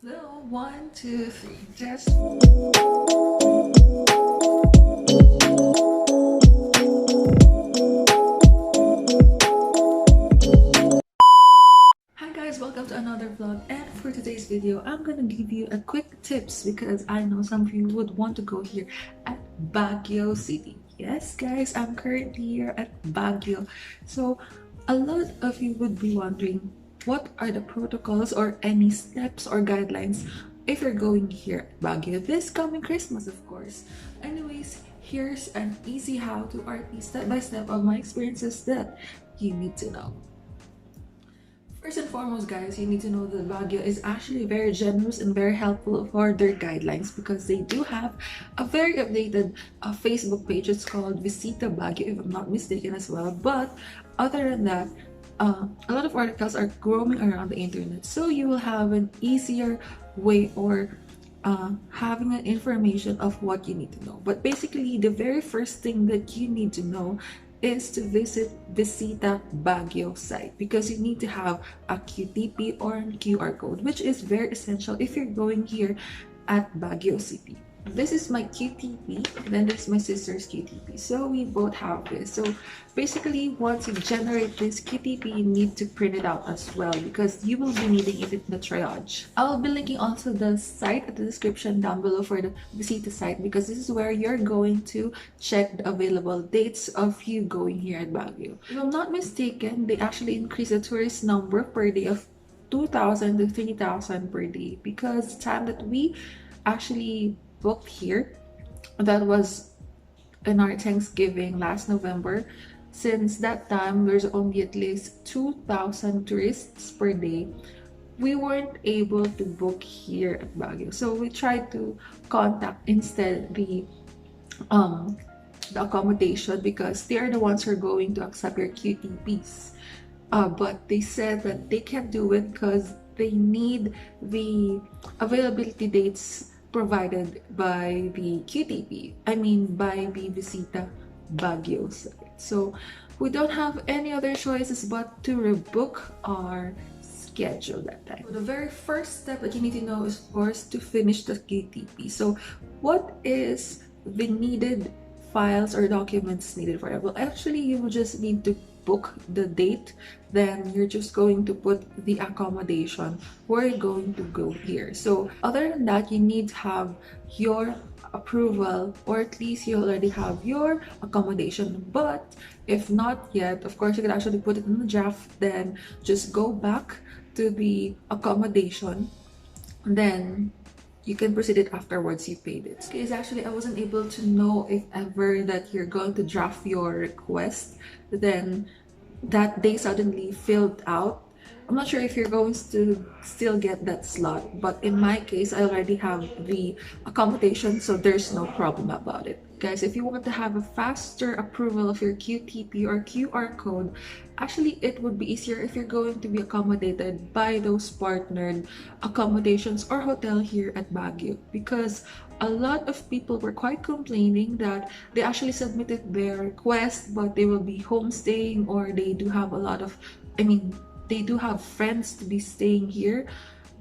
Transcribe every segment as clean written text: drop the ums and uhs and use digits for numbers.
Little 1, 2, 3, just. Hi guys, welcome to another vlog, and for today's video I'm gonna give you a quick tips because I know some of you would want to go here at Baguio City. Yes guys, I'm currently here at Baguio. So a lot of you would be wondering what are the protocols or any steps or guidelines if you're going here at Baguio this coming Christmas, of course. Anyways, here's an easy how-to or step-by-step of my experiences that you need to know. First and foremost, guys, you need to know that Baguio is actually very generous and very helpful for their guidelines because they do have a very updated Facebook page. It's called Visita Baguio, if I'm not mistaken, as well. But other than that, a lot of articles are roaming around the internet, so you will have an easier way or having an information of what you need to know. But basically, the very first thing that you need to know is to visit Visita Baguio site because you need to have a QTP or a QR code, which is very essential if you're going here at Baguio City. This is my QTP, then there's my sister's QTP. So we both have this. So basically, once you generate this QTP, you need to print it out as well because you will be needing it in the triage. I'll be linking also the site at the description down below for the Visita site because this is where you're going to check the available dates of you going here at Baguio. If I'm not mistaken, they actually increased the tourist number per day of 2,000 to 3,000 per day because the time that we actually booked here, that was in our Thanksgiving last November. Since that time, there's only at least 2,000 tourists per day. We weren't able to book here at Baguio, so we tried to contact instead the accommodation because they are the ones who are going to accept your QTPs. But they said that they can't do it because they need the availability dates provided by the QTP. I mean by the Visita Baguio site. So we don't have any other choices but to rebook our schedule that time. So the very first step that you need to know is, of course, to finish the QTP. So what is the needed files or documents needed for it? Well, actually, you will just need to book the date, then you're just going to put the accommodation where you're going to go here. So other than that, you need to have your approval, or at least you already have your accommodation. But if not yet, of course, you can actually put it in the draft, then just go back to the accommodation, then you can proceed it afterwards you paid it. Because actually I wasn't able to know if ever that you're going to draft your request, then that day suddenly filled out. I'm not sure if you're going to still get that slot, but in my case, I already have the accommodation, so there's no problem about it. Guys, if you want to have a faster approval of your QTP or QR code, actually it would be easier if you're going to be accommodated by those partnered accommodations or hotel here at Baguio, because a lot of people were quite complaining that they actually submitted their request but they will be homestaying, or they do have a lot of, they do have friends to be staying here,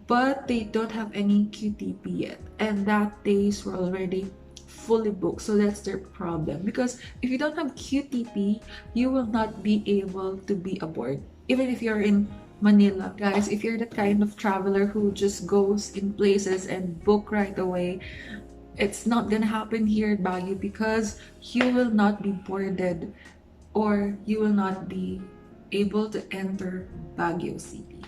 but they don't have any QTP yet, and that days were already fully booked. So that's their problem, because if you don't have QTP, you will not be able to be aboard, even if you're in Manila. Guys, if you're the kind of traveler who just goes in places and book right away, it's not gonna happen here at Baguio because you will not be boarded, or you will not be able to enter Baguio City.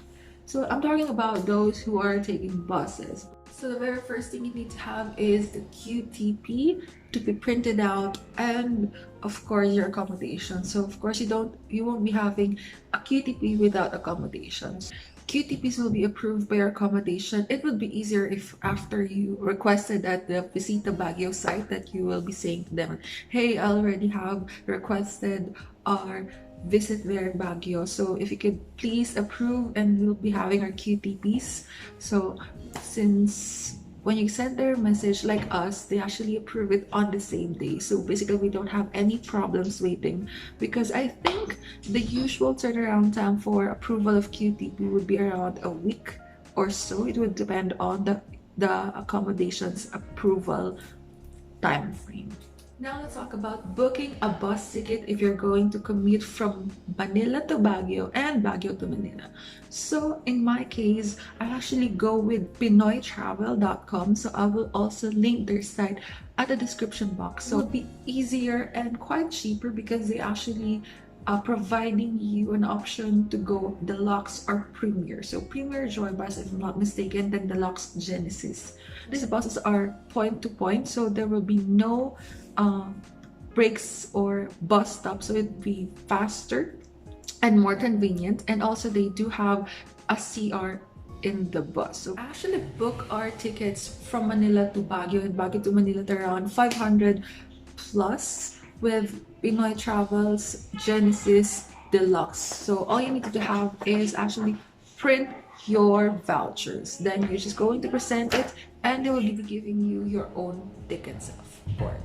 So I'm talking about those who are taking buses. So the very first thing you need to have is the QTP to be printed out, and of course your accommodation. So of course you won't be having a QTP without accommodations. QTPs will be approved by your accommodation. It would be easier if after you requested at the Visita Baguio site that you will be saying to them, hey, I already have requested our visit there in Baguio, so if you could please approve, and we'll be having our QTPs. So since when you send their message like us, they actually approve it on the same day. So basically we don't have any problems waiting, because I think the usual turnaround time for approval of QTP would be around a week or so. It would depend on the accommodation's approval time frame. Now let's talk about booking a bus ticket if you're going to commute from Manila to Baguio and Baguio to Manila. So in my case, I actually go with PinoyTravel.com. So I will also link their site at the description box. So it'll be easier and quite cheaper because they actually providing you an option to go deluxe or premier. So premier joy bus, if I'm not mistaken, then deluxe Genesis. These buses are point to point, so there will be no breaks or bus stops, so it'd be faster and more convenient. And also they do have a CR in the bus. So actually book our tickets from Manila to Baguio and Baguio to Manila at around 500 plus with Pinoy Travels Genesis Deluxe. So all you need to have is actually print your vouchers. Then you're just going to present it and they will be giving you your own tickets for it.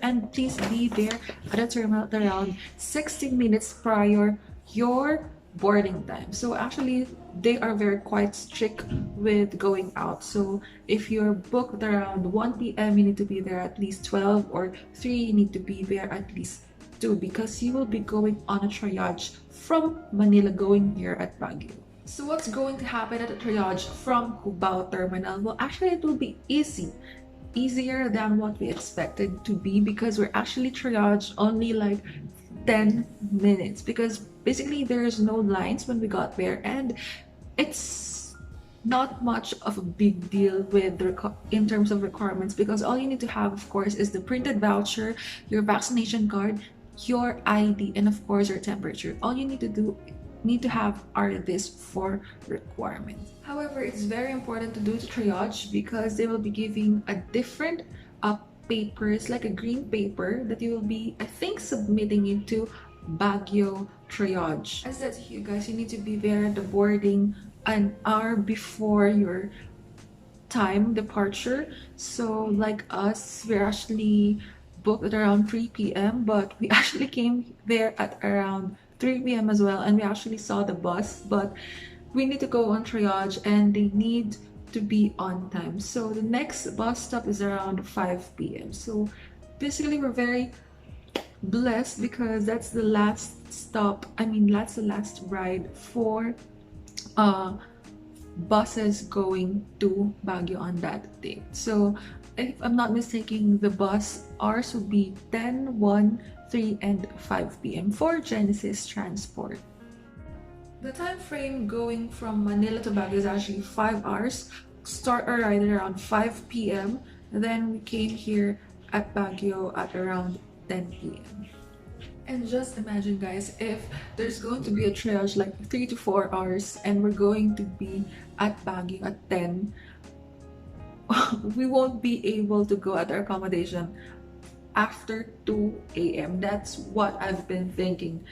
And please be there at the terminal at around 60 minutes prior your boarding time. So actually they are very quite strict with going out. So if you're booked around 1 p.m. you need to be there at least 12, or 3 you need to be there at least 2, because you will be going on a triage from Manila going here at Baguio. So what's going to happen at the triage from Cubao Terminal? Well, actually it will be easier than what we expected to be, because we're actually triaged only like 10 minutes, because basically there's no lines when we got there, and it's not much of a big deal with in terms of requirements, because all you need to have, of course, is the printed voucher, your vaccination card, your ID, and of course your temperature. All you need to have are these 4 requirements. However, it's very important to do the triage because they will be giving a different papers, like a green paper that you will be, I think, submitting into Baguio triage. As I said to you guys, you need to be there at the boarding an hour before your time departure. So like us, we're actually booked at around 3 p.m. but we actually came there at around 3 p.m. as well, and we actually saw the bus, but we need to go on triage and they need to be on time. So the next bus stop is around 5 p.m. So basically we're very blessed because that's the last stop, that's the last ride for buses going to Baguio on that day. So if I'm not mistaken, the bus hours would be 10, 1, 3, and 5 p.m. for Genesis Transport. The time frame going from Manila to Baguio is actually 5 hours. Start our ride around 5 p.m. Then we came here at Baguio at around 10 p.m. And just imagine, guys, if there's going to be a triage like 3 to 4 hours and we're going to be at Baguio at 10, we won't be able to go at our accommodation after 2 a.m. That's what I've been thinking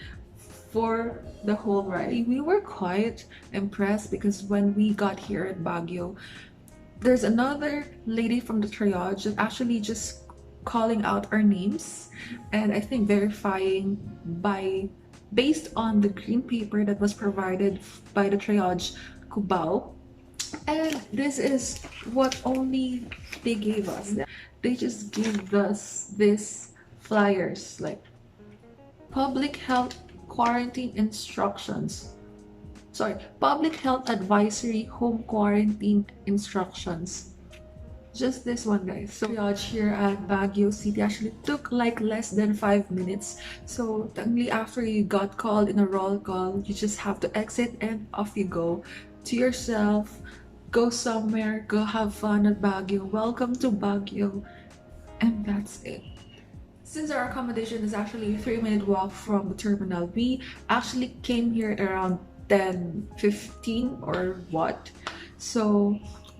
for the whole ride. We were quite impressed because when we got here at Baguio, there's another lady from the triage that actually just calling out our names and I think verifying based on the green paper that was provided by the triage Cubao. And this is what only they gave us. They just gave us this flyers like public health quarantine instructions. Public health advisory home quarantine instructions. Just this one, guys. So triage here at Baguio City actually took like less than 5 minutes. So technically after you got called in a roll call, you just have to exit and off you go to yourself. Go somewhere, go have fun at Baguio. Welcome to Baguio. And that's it. Since our accommodation is actually a 3-minute walk from the terminal, we actually came here around 10:15 or what. So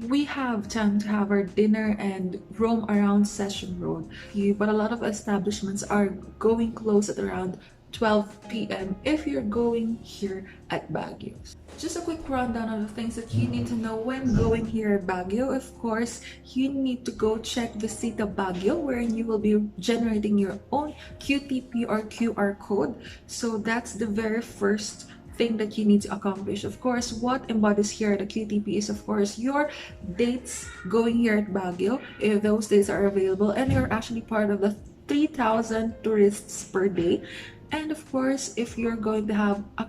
we have time to have our dinner and roam around Session Road. But a lot of establishments are going close at around 12 p.m. if you're going here at Baguio. Just a quick rundown of the things that you need to know when going here at Baguio. Of course, you need to go check Visita Baguio, wherein you will be generating your own QTP or QR code. So that's the very first thing that you need to accomplish. Of course, what embodies here the QTP is, of course, your dates going here at Baguio, if those days are available, and you're actually part of the 3,000 tourists per day. And of course, if you're going to have a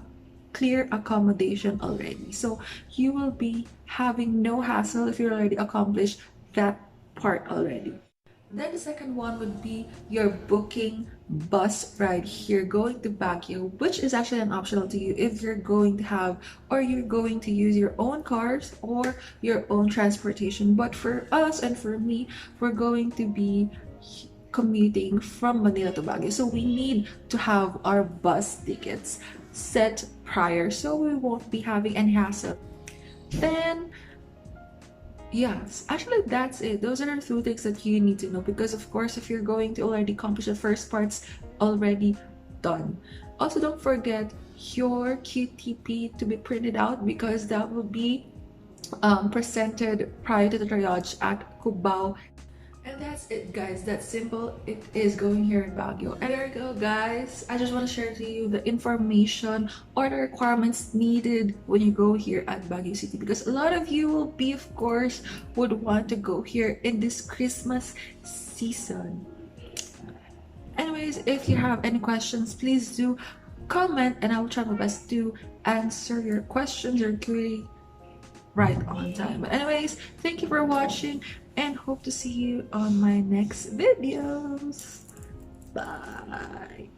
clear accommodation already. So you will be having no hassle if you already accomplished that part already. Then the second one would be your booking bus ride here going to Baguio, which is actually an optional to you if you're going to have or you're going to use your own cars or your own transportation. But for us and for me, we're going to be commuting from Manila to Baguio. So we need to have our bus tickets set prior so we won't be having any hassle. Then yes, actually that's it. Those are the two things that you need to know because of course if you're going to already accomplish the first parts already done. Also don't forget your QTP to be printed out because that will be presented prior to the triage at Cubao. And that's it, guys. That's simple. It is going here in Baguio. And there you go, guys. I just want to share to you the information or the requirements needed when you go here at Baguio City. Because a lot of you will be, of course, would want to go here in this Christmas season. Anyways, if you have any questions, please do comment and I will try my best to answer your questions or query right on time. But anyways, thank you for watching and hope to see you on my next videos. Bye.